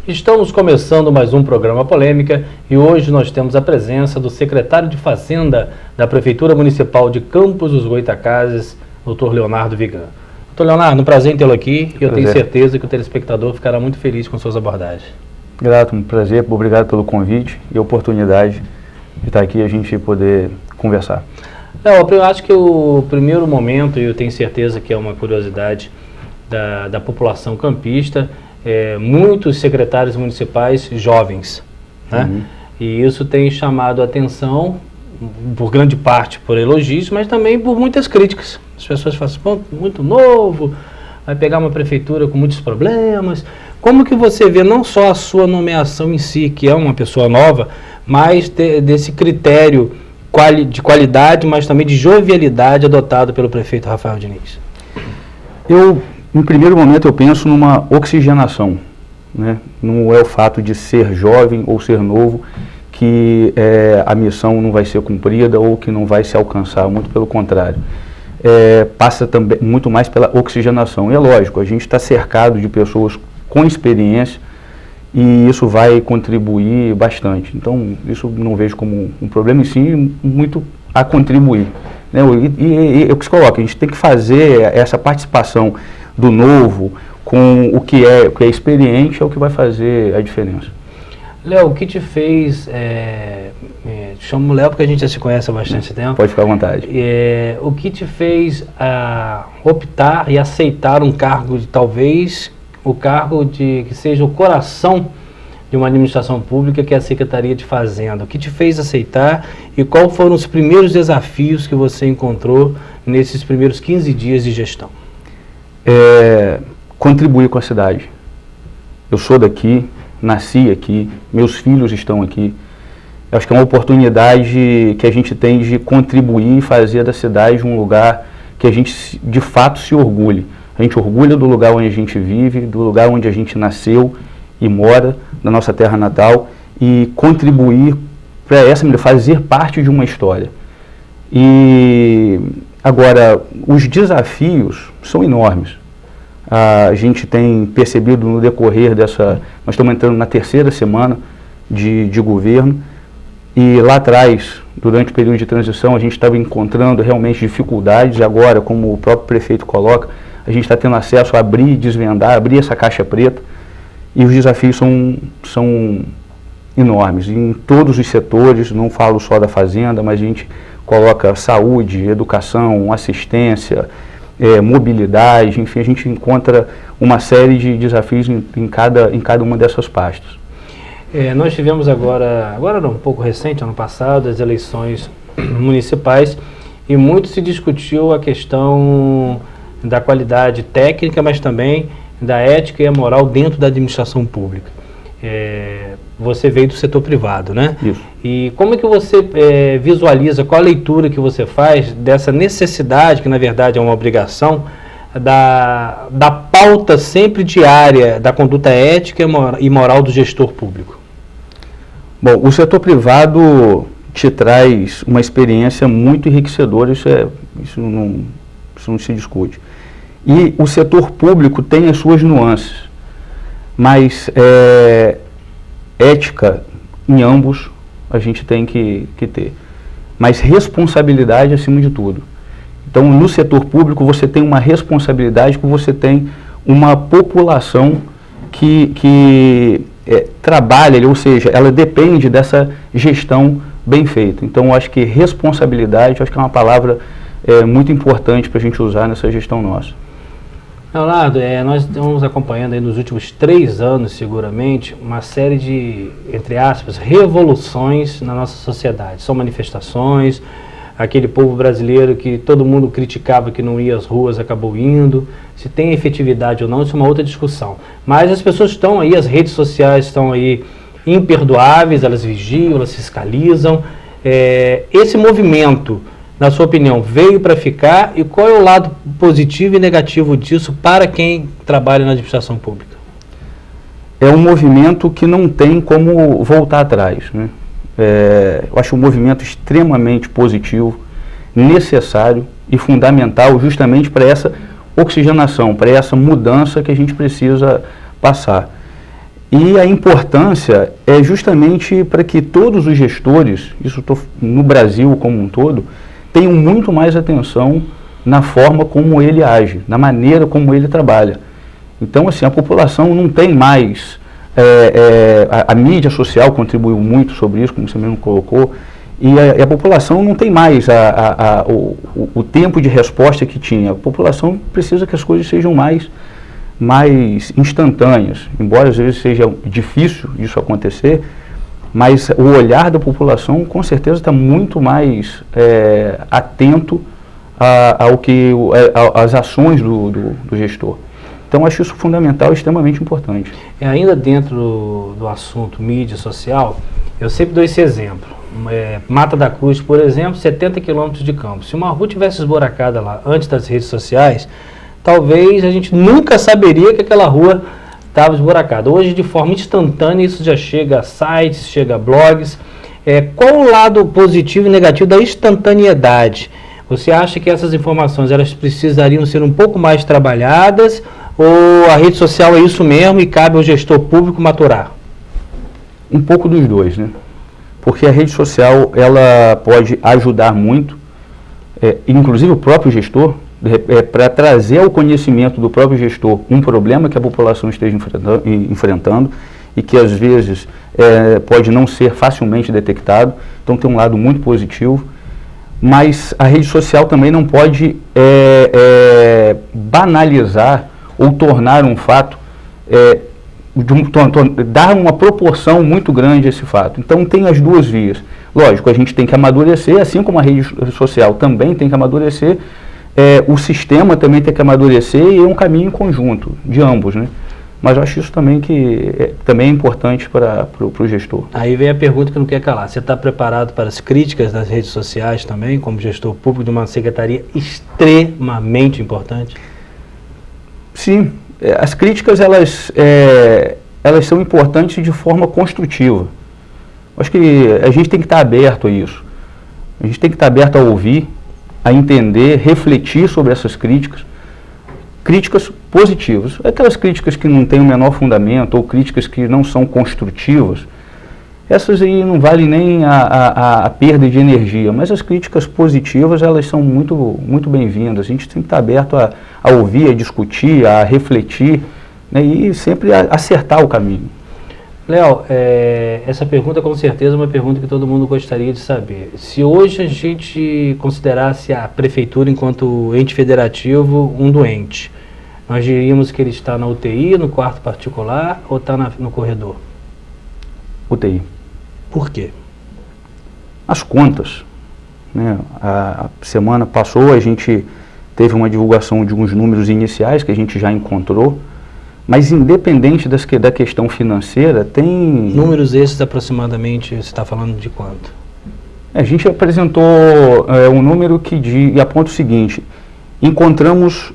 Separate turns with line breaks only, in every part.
Estamos começando mais um programa Polêmica e hoje nós temos a presença do secretário de Fazenda da Prefeitura Municipal de Campos dos Goytacazes, Dr. Leonardo Vigan. Dr. Leonardo, um prazer em tê-lo aqui e eu tenho certeza que o telespectador ficará muito feliz com suas abordagens.
Grato, um prazer, obrigado pelo convite e a oportunidade de estar aqui e a gente poder conversar.
Eu acho que o primeiro momento, e eu tenho certeza que é uma curiosidade da população campista, muitos secretários municipais jovens, né? E isso tem chamado a atenção, por grande parte por elogios, mas também por muitas críticas. As pessoas falam assim, muito novo, vai pegar uma prefeitura com muitos problemas. Como que você vê não só a sua nomeação em si, que é uma pessoa nova, mas desse critério de qualidade, mas também de jovialidade adotado pelo prefeito Rafael Diniz?
Em primeiro momento, eu penso numa oxigenação, né? Não é o fato de ser jovem ou ser novo que a missão não vai ser cumprida ou que não vai se alcançar, muito pelo contrário. Passa também muito mais pela oxigenação. E é lógico, a gente está cercado de pessoas com experiência e isso vai contribuir bastante. Então, isso não vejo como um problema, e sim muito a contribuir, né? E o que se coloca, a gente tem que fazer essa participação do novo com o que é experiente, é o que vai fazer a diferença.
Léo, o que te fez, chamo Léo porque a gente já se conhece há bastante tempo.
Pode ficar à vontade.
O que te fez optar e aceitar um cargo de talvez, o cargo que seja o coração de uma administração pública, que é a Secretaria de Fazenda? O que te fez aceitar e quais foram os primeiros desafios que você encontrou nesses primeiros 15 dias de gestão?
Contribuir com a cidade. Eu sou daqui, nasci aqui, meus filhos estão aqui. Eu acho que é uma oportunidade que a gente tem de contribuir e fazer da cidade um lugar que a gente de fato se orgulhe. A gente orgulha do lugar onde a gente vive, do lugar onde a gente nasceu e mora, da nossa terra natal, e contribuir para fazer parte de uma história. E agora, os desafios são enormes. A gente tem percebido no decorrer nós estamos entrando na terceira semana de governo, e lá atrás, durante o período de transição, a gente estava encontrando realmente dificuldades, e agora, como o próprio prefeito coloca, a gente está tendo acesso a abrir, desvendar, abrir essa caixa preta, e os desafios são enormes, em todos os setores, não falo só da Fazenda, mas a gente coloca saúde, educação, assistência, mobilidade, enfim, a gente encontra uma série de desafios em cada uma dessas pastas.
Nós tivemos agora um pouco recente, ano passado, as eleições municipais, e muito se discutiu a questão da qualidade técnica, mas também da ética e a moral dentro da administração pública. Você veio do setor privado, né?
Isso.
E como é que você visualiza, qual a leitura que você faz dessa necessidade, que na verdade é uma obrigação, da pauta sempre diária da conduta ética e moral do gestor público?
Bom, o setor privado te traz uma experiência muito enriquecedora, isso não se discute. E o setor público tem as suas nuances, mas ética em ambos a gente tem que ter, mas responsabilidade acima de tudo. Então, no setor público você tem uma responsabilidade, que você tem uma população que trabalha, ou seja, ela depende dessa gestão bem feita. Então, eu acho que responsabilidade, eu acho que é uma palavra muito importante para a gente usar nessa gestão nossa.
Leonardo, nós estamos acompanhando aí nos últimos 3 anos, seguramente, uma série de, entre aspas, revoluções na nossa sociedade. São manifestações, aquele povo brasileiro que todo mundo criticava que não ia às ruas, acabou indo. Se tem efetividade ou não, isso é uma outra discussão. Mas as pessoas estão aí, as redes sociais estão aí imperdoáveis, elas vigiam, elas fiscalizam. Esse movimento, na sua opinião, veio para ficar, e qual é o lado positivo e negativo disso para quem trabalha na administração pública?
É um movimento que não tem como voltar atrás, né? Eu acho um movimento extremamente positivo, necessário e fundamental justamente para essa oxigenação, para essa mudança que a gente precisa passar. E a importância é justamente para que todos os gestores, isso no Brasil como um todo, tenham muito mais atenção na forma como ele age, na maneira como ele trabalha. Então, assim, a população não tem mais... a mídia social contribuiu muito sobre isso, como você mesmo colocou, e a população não tem mais o tempo de resposta que tinha. A população precisa que as coisas sejam mais instantâneas, embora às vezes seja difícil isso acontecer, mas o olhar da população com certeza está muito mais atento às ações do gestor. Então acho isso fundamental e extremamente importante.
Ainda dentro do assunto mídia social, eu sempre dou esse exemplo. Mata da Cruz, por exemplo, 70 quilômetros de campo. Se uma rua tivesse esburacada lá antes das redes sociais, talvez a gente nunca saberia que aquela rua estava esburacada. Hoje, de forma instantânea, isso já chega a sites, chega a blogs. Qual o lado positivo e negativo da instantaneidade? Você acha que essas informações elas precisariam ser um pouco mais trabalhadas ou a rede social é isso mesmo e cabe ao gestor público maturar?
Um pouco dos dois, né? Porque a rede social ela pode ajudar muito, inclusive o próprio gestor, para trazer ao conhecimento do próprio gestor um problema que a população esteja enfrentando e que às vezes pode não ser facilmente detectado. Então tem um lado muito positivo, mas a rede social também não pode banalizar ou tornar um fato, dar uma proporção muito grande a esse fato. Então tem as duas vias. Lógico, a gente tem que amadurecer, assim como a rede social também tem que amadurecer, o sistema também tem que amadurecer e é um caminho em conjunto de ambos, né? Mas eu acho isso também que também é importante para o gestor.
Aí vem a pergunta que não quer calar. Você está preparado para as críticas das redes sociais também, como gestor público de uma secretaria extremamente importante?
Sim, as críticas elas são importantes de forma construtiva. Acho que a gente tem que estar aberto a isso. A gente tem que estar aberto a ouvir, a entender, refletir sobre essas críticas positivas. Aquelas críticas que não têm o menor fundamento ou críticas que não são construtivas, essas aí não valem nem a perda de energia, mas as críticas positivas elas são muito, muito bem-vindas. A gente tem que estar aberto a ouvir, a discutir, a refletir, né, e sempre acertar o caminho.
Léo, essa pergunta com certeza é uma pergunta que todo mundo gostaria de saber. Se hoje a gente considerasse a prefeitura enquanto ente federativo um doente, nós diríamos que ele está na UTI, no quarto particular ou está no corredor?
UTI.
Por quê?
As contas, né? A semana passou, a gente teve uma divulgação de uns números iniciais que a gente já encontrou, mas independente da questão financeira, tem...
Números esses aproximadamente, você está falando de quanto?
A gente apresentou um número que aponta o seguinte: encontramos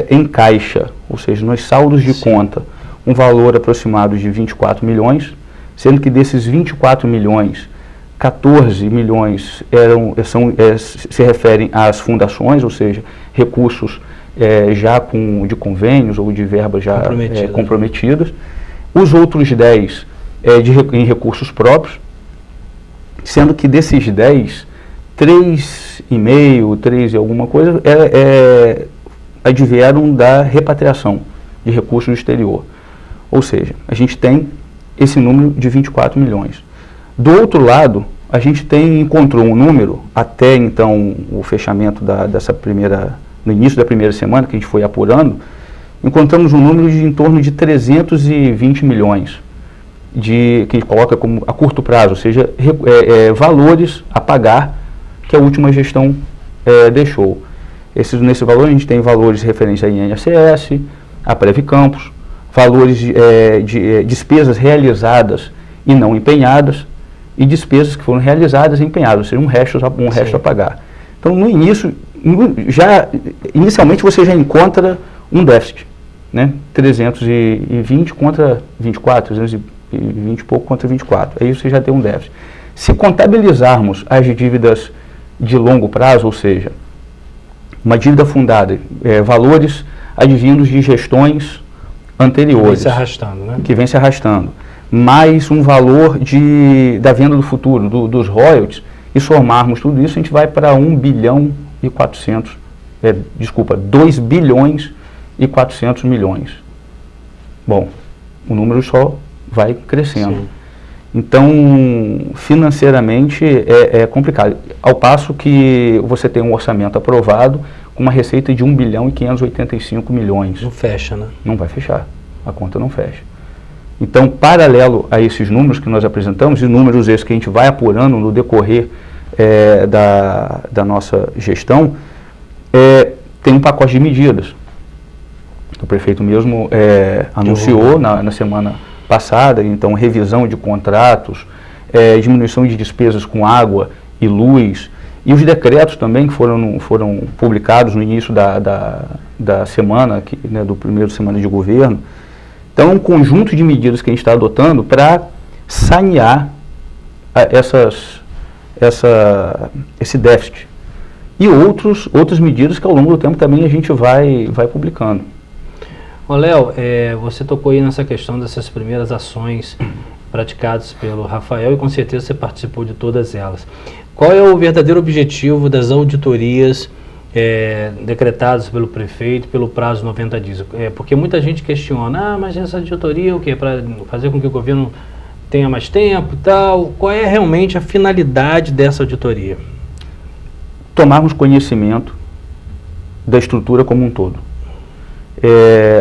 em caixa, ou seja, nos saldos de conta, um valor aproximado de 24 milhões, sendo que desses 24 milhões, 14 milhões se referem às fundações, ou seja, recursos já de convênios ou de verbas já comprometidas. Os outros 10 em recursos próprios, sendo que desses 10, 3,5, 3 e alguma coisa, advieram da repatriação de recursos do exterior. Ou seja, a gente tem esse número de 24 milhões. Do outro lado, a gente encontrou um número, até então o fechamento no início da primeira semana, que a gente foi apurando, encontramos um número de em torno de 320 milhões, que a gente coloca como a curto prazo, ou seja, valores a pagar que a última gestão deixou. Nesse valor a gente tem valores de referência a INSS, a Previcampos, valores de despesas realizadas e não empenhadas, e despesas que foram realizadas e empenhadas, ou seja, um resto a pagar. Então, no início, inicialmente você já encontra um déficit, né? 320 contra 24, 320 e pouco contra 24, aí você já tem um déficit. Se contabilizarmos as dívidas de longo prazo, ou seja, uma dívida fundada, valores advindos de gestões anteriores.
Que vem se arrastando, né?
Que vem se arrastando. mais um valor da venda do futuro, dos royalties, e somarmos tudo isso, a gente vai para 2 bilhões e 400 milhões. Bom, o número só vai crescendo. Sim. Então, financeiramente é complicado. Ao passo que você tem um orçamento aprovado com uma receita de 1 bilhão e 585 milhões.
Não fecha, né?
Não vai fechar. A conta não fecha. Então, paralelo a esses números que nós apresentamos, e números esses que a gente vai apurando no decorrer da nossa gestão, tem um pacote de medidas. O prefeito mesmo anunciou na semana passada, então revisão de contratos, diminuição de despesas com água e luz, e os decretos também que foram publicados no início da semana, do primeiro semana de governo. Então, um conjunto de medidas que a gente está adotando para sanear esse déficit. E outras medidas que ao longo do tempo também a gente vai publicando.
Ô Léo, você tocou aí nessa questão dessas primeiras ações praticadas pelo Rafael e com certeza você participou de todas elas. Qual é o verdadeiro objetivo das auditorias decretadas pelo prefeito pelo prazo de 90 dias? Porque muita gente questiona, mas essa auditoria o quê? Para fazer com que o governo tenha mais tempo e tal? Qual é realmente a finalidade dessa auditoria?
Tomarmos conhecimento da estrutura como um todo.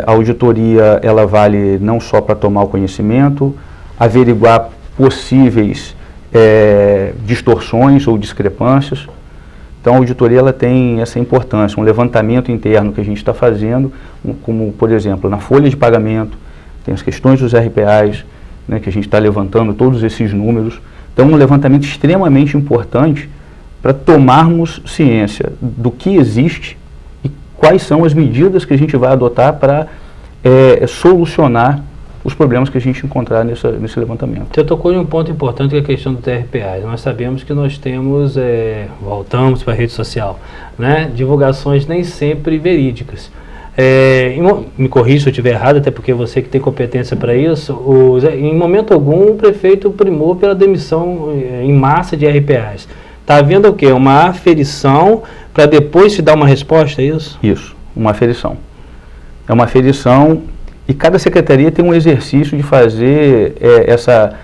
A auditoria ela vale não só para tomar o conhecimento, averiguar possíveis distorções ou discrepâncias. Então a auditoria ela tem essa importância, um levantamento interno que a gente está fazendo, como por exemplo na folha de pagamento, tem as questões dos RPAs, né, que a gente está levantando todos esses números. Então um levantamento extremamente importante para tomarmos ciência do que existe e quais são as medidas que a gente vai adotar para solucionar os problemas que a gente encontrar nesse levantamento.
Você tocou em um ponto importante que é a questão do TRPA. Nós sabemos que nós temos, voltamos para a rede social, né, divulgações nem sempre verídicas. Me corrija se eu estiver errado, até porque você que tem competência para isso, em momento algum o prefeito primou pela demissão em massa de RPAs. Está havendo o quê? Uma aferição para depois se dar uma resposta, é isso?
Isso, uma aferição. É uma aferição e cada secretaria tem um exercício de fazer essa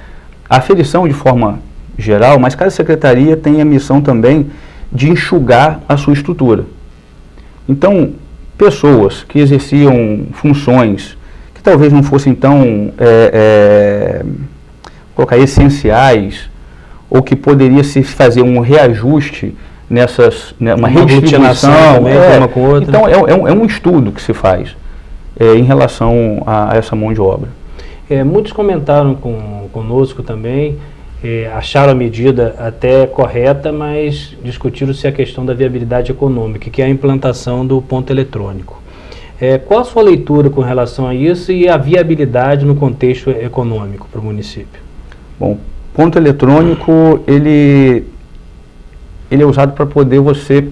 aferição de forma geral, mas cada secretaria tem a missão também de enxugar a sua estrutura. Então, pessoas que exerciam funções que talvez não fossem tão essenciais, ou que poderia se fazer um reajuste uma redistribuição
também, uma com outra.
Então é um estudo que se faz em relação a essa mão de obra.
Muitos comentaram conosco também, acharam a medida até correta, mas discutiram se a questão da viabilidade econômica, que é a implantação do ponto eletrônico. Qual a sua leitura com relação a isso e a viabilidade no contexto econômico para o município?
Bom, ponto eletrônico, ele é usado para poder você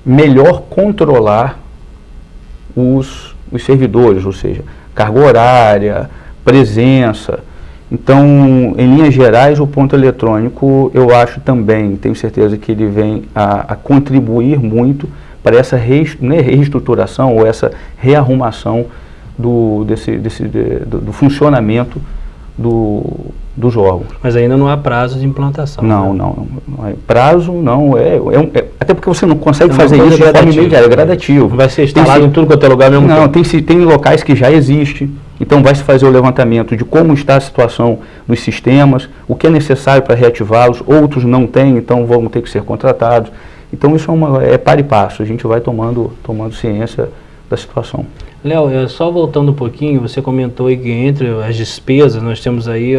melhor controlar os servidores, ou seja, carga horária, presença. Então, em linhas gerais, o ponto eletrônico, eu acho também, tenho certeza que ele vem a contribuir muito para essa reestruturação ou essa rearrumação do funcionamento dos órgãos.
Mas ainda não há prazo de implantação.
Não,
né?
não. Prazo não, até porque você não consegue fazer isso de forma imediata, é gradativo.
Não vai ser instalado em tudo quanto é lugar mesmo?
Não, tem locais que já existem, então vai se fazer o levantamento de como está a situação dos sistemas, o que é necessário para reativá-los, outros não têm, então vão ter que ser contratados. Então isso é para e passo, a gente vai tomando ciência da situação.
Léo, só voltando um pouquinho, você comentou aí que entre as despesas nós temos aí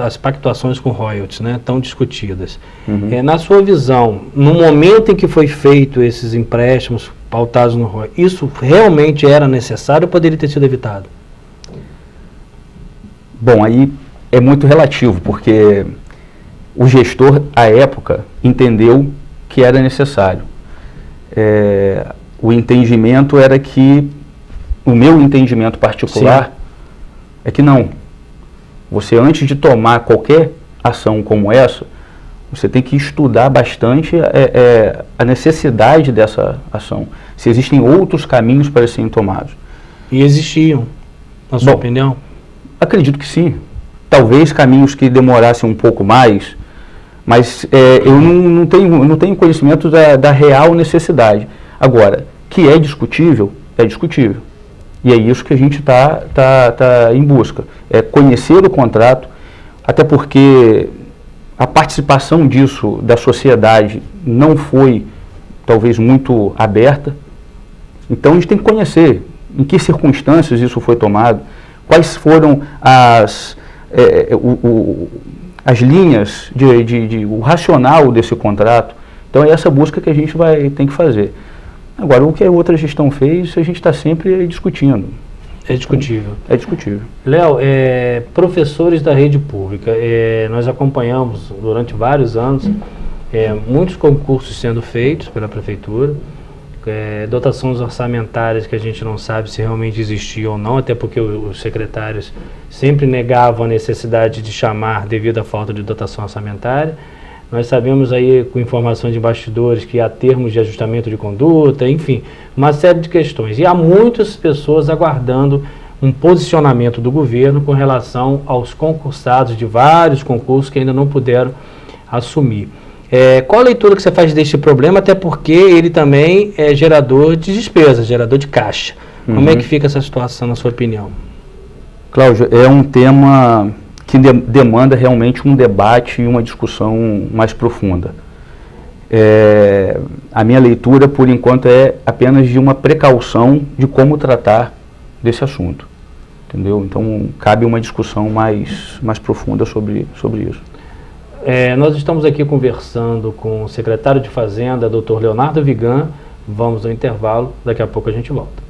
as pactuações com royalties, né, tão discutidas.
Uhum.
Na sua visão, no momento em que foi feito esses empréstimos pautados no royalties, isso realmente era necessário ou poderia ter sido evitado?
Bom, aí é muito relativo, porque o gestor, à época, entendeu que era necessário. O entendimento era que, o meu entendimento particular, é que não. Você, antes de tomar qualquer ação como essa, você tem que estudar bastante a necessidade dessa ação. Se existem outros caminhos para serem tomados.
E existiam, na sua opinião?
Acredito que sim. Talvez caminhos que demorassem um pouco mais, mas eu não tenho conhecimento da real necessidade. Agora, que é discutível, é discutível. E é isso que a gente tá em busca. É conhecer o contrato, até porque a participação disso da sociedade não foi, talvez, muito aberta. Então a gente tem que conhecer em que circunstâncias isso foi tomado, quais foram as linhas, o racional desse contrato. Então é essa busca que a gente tem que fazer. Agora, o que a outra gestão fez, a gente está sempre discutindo.
É discutível.
É discutível.
Léo, professores da rede pública, nós acompanhamos durante vários anos muitos concursos sendo feitos pela prefeitura, dotações orçamentárias que a gente não sabe se realmente existiam ou não, até porque os secretários sempre negavam a necessidade de chamar devido à falta de dotação orçamentária. Nós sabemos aí, com informações de bastidores, que há termos de ajustamento de conduta, enfim, uma série de questões. E há muitas pessoas aguardando um posicionamento do governo com relação aos concursados de vários concursos que ainda não puderam assumir. Qual a leitura que você faz deste problema, até porque ele também é gerador de despesas, gerador de caixa. Como é que fica essa situação, na sua opinião?
Cláudio, é um tema que demanda realmente um debate e uma discussão mais profunda. A minha leitura, por enquanto, é apenas de uma precaução de como tratar desse assunto, entendeu? Então, cabe uma discussão mais profunda sobre isso.
Nós estamos aqui conversando com o secretário de Fazenda, Dr. Leonardo Vigan. Vamos ao intervalo, daqui a pouco a gente volta.